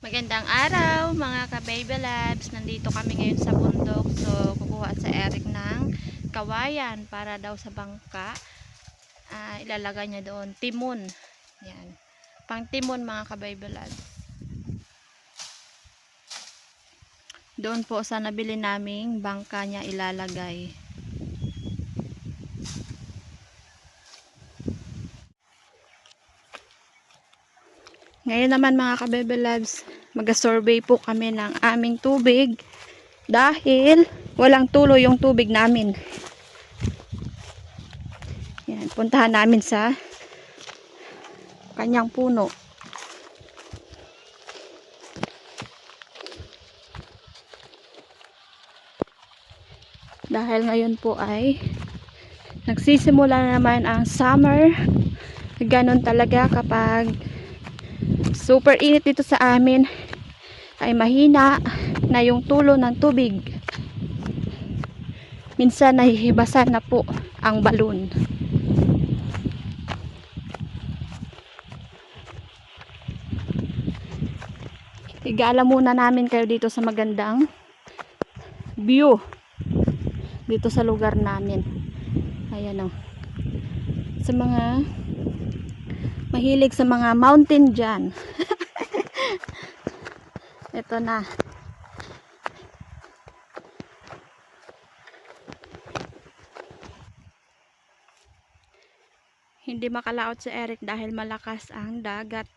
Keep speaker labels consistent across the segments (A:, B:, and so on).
A: Magandang araw mga ka-baby labs. Nandito kami ngayon sa bundok. So kukuha sa Eric ng kawayan para daw sa bangka. Ilalagay niya doon timon. Yan. Pang timon mga ka-baby labs. Doon po sa nabili naming bangka niya ilalagay. Ngayon naman mga ka-baby labs, mag-survey po kami ng aming tubig dahil walang tulo yung tubig namin. Yan, puntahan namin sa kanyang puno. Dahil ngayon po ay nagsisimula na naman ang summer. Ganon talaga kapag super init dito sa amin ay mahina na yung tulo ng tubig. Minsan nahihibasan na po ang balon. Igala muna namin kayo dito sa magandang view dito sa lugar namin. Ayan o. Sa mga mahilig sa mga mountain dyan. Ito na. Hindi makalaot si Eric dahil malakas ang dagat.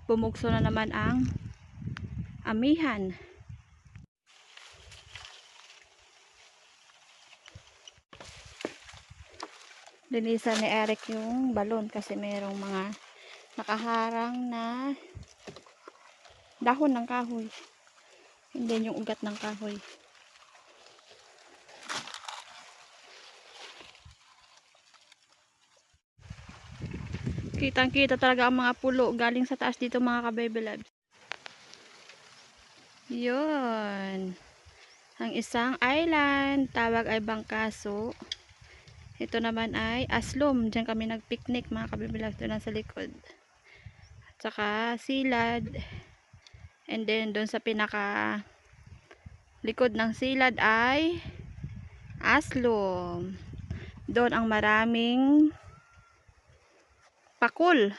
A: Bumugso na naman ang amihan. Linisan ni Eric yung balon kasi mayroong mga nakaharang na dahon ng kahoy. Hindi yung ugat ng kahoy. Kitang kita talaga ang mga pulo galing sa taas dito mga ka-baby labs. Yun. Ang isang island, tawag ay Bangkaso. Ito naman ay Aslom. Diyan kami nag-picnic mga ka-baby labs. Doon sa likod. At saka Silad. And then doon sa pinaka likod ng Silad ay Aslom. Doon ang maraming pakul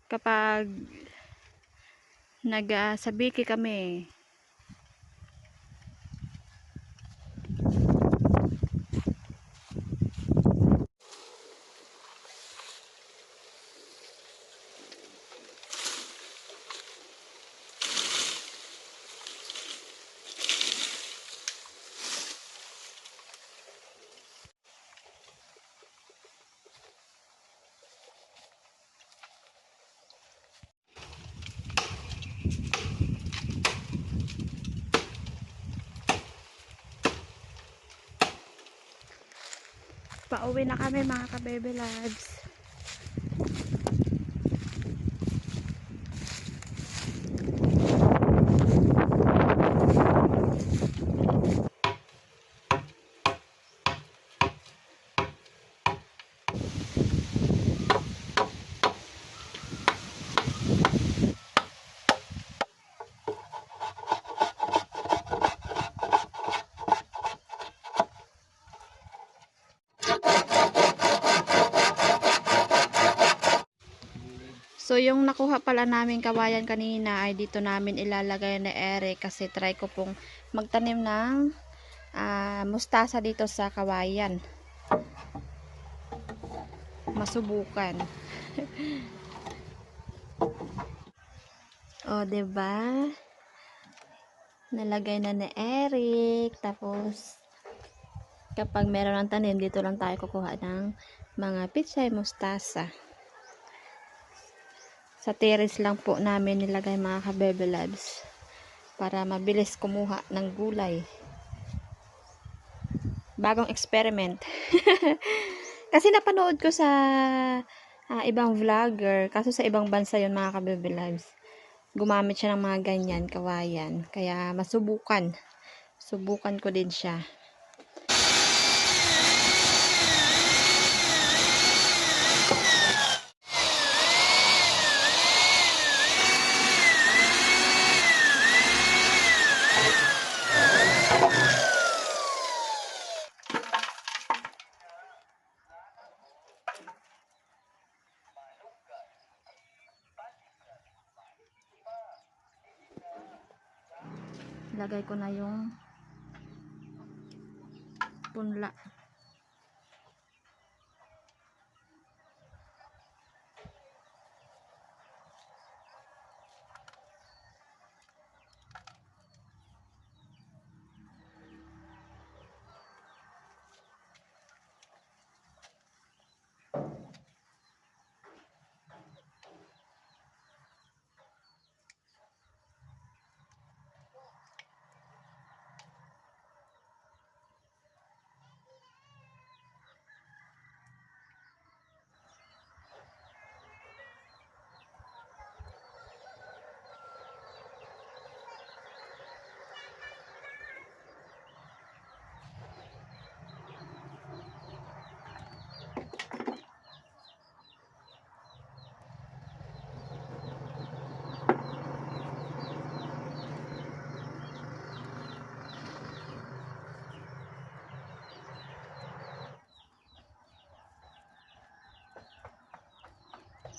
A: kapag nagsabiki kami. Pauwi na kami mga ka-baby labs. So yung nakuha pala namin kawayan kanina ay dito namin ilalagay na Eric kasi try ko pong magtanim ng mustasa dito sa kawayan. Masubukan. O, diba? Nalagay na ni Eric. Tapos kapag meron ng tanim, dito lang tayo kukuha ng mga pitsay mustasa. Sa terrace lang po namin nilagay mga ka-baby labs para mabilis kumuha ng gulay. Bagong experiment. Kasi napanood ko sa ibang vlogger, kaso sa ibang bansa yun mga ka-baby labs. Gumamit siya ng mga ganyan, kawayan. Kaya masubukan. Subukan ko din siya. Ilagay ko na yung punla.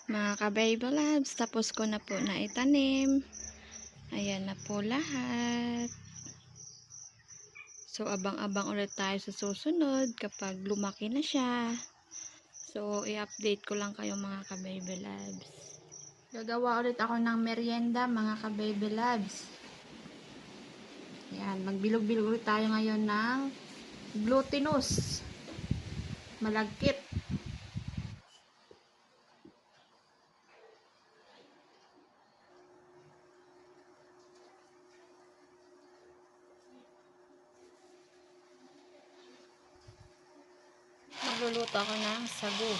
A: Mga ka-baby loves, tapos ko na po na itanim. Ayan na po lahat. So, abang-abang ulit tayo sa susunod kapag lumaki na siya. So, i-update ko lang kayo mga ka-baby loves. Gagawa ulit ako ng merienda mga ka-baby loves. Ayan, magbilog-bilog ulit tayo ngayon ng glutinous malagkit. Magluluto ako ng sagu.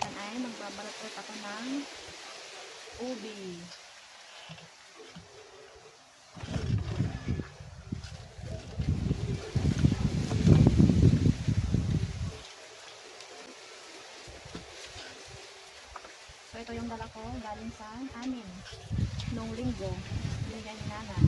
A: Yan ay magbabalat ulit ako ng ubi. So ito yung dala ko galing sa amin nung linggo. Binigyan ni Nana.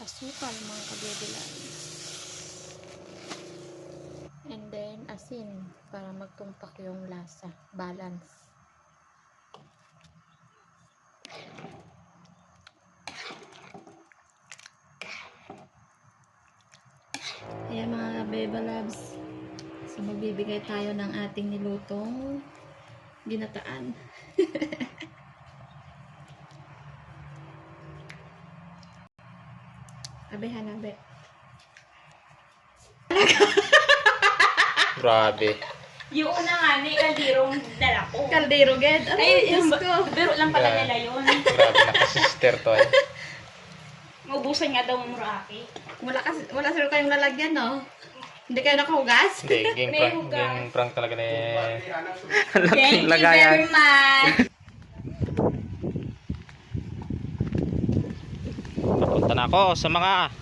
A: asukal mga kabibilan. And then asin para magtumpak yung lasa. Balance. Ayan mga Beba Loves. So magbibigay tayo ng ating nilutong ginataan. Abe, hanabe.
B: Grabe.
C: Yung una nga ni kaldirong dala ko.
A: Kaldero, ged. Ay, Diyos ko.
C: Biro lang pala nila yun.
B: Grabe, nakasister to eh.
C: Maubusan nga daw ng muraki.
A: Wala sila kayong lalagyan, no? Hindi kayo nakahugas?
B: Hindi, game
C: May
B: prank.
C: hugas.
B: Game prank talaga ni...
C: Thank you very much.
B: Papunta na ako sa mga...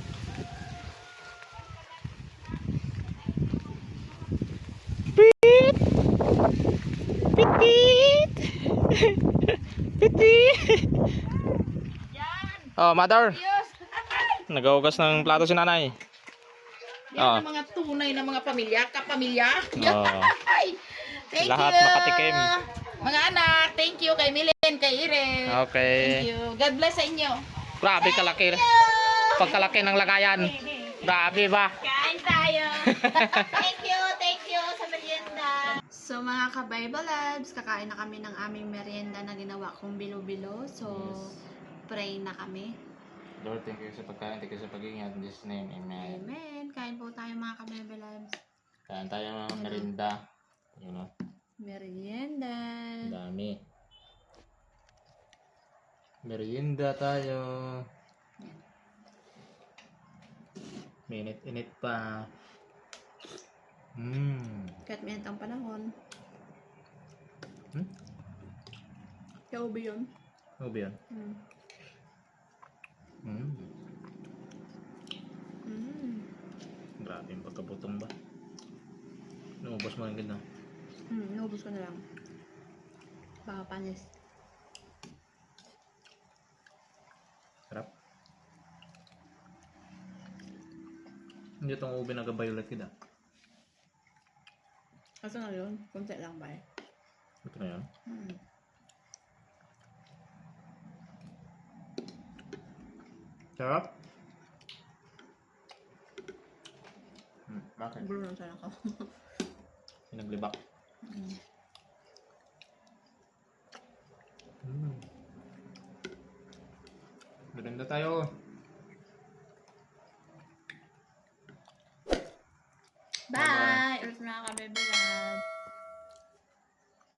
B: Pit! Pitit! Pitit! Oh, mother! Nagahugas ng plato si nanay.
D: Yan ang mga tunay na mga pamilya, kapamilya.
B: Oh.
D: Ay, thank
B: Lahat
D: you.
B: makatikim.
D: Mga anak, thank you kay Milen, kay Ire.
B: Okay.
D: Thank you. God bless sa inyo.
B: Grabe kalaki. Pagkalaki ng lagayan. Grabe ba?
C: Kain tayo. Thank you sa merienda.
A: So mga ka-Bible Labs, kakain na kami ng aming merienda na ginawa kong bilo-bilo. So, pray na kami.
B: Lord, thank you sa pagkain, thank you sa pag-ingat. In Jesus' name, amen.
A: Amen. Kain po tayo mga ka-Bible Labs.
B: Kain tayo ng merinda. You know,
A: Merienda.
B: dami. Merienda tayo. Minit-init pa.
A: Kahit minit ang panahon.
B: Hmm?
A: Kaubi yun.
B: Ano ba yan? Grabe yung pagkabutong ba? Naubos mo lang ganda.
A: Naubos ko na lang. Baka panis.
B: Sarap. Hindi itong ube nag-violet kita.
A: Kaso na yun, kunti lang ba eh.
B: Ito na yan. Sarap. Bakit?
A: Gulo lang sana ako.
B: Pinaglibak. Maganda tayo.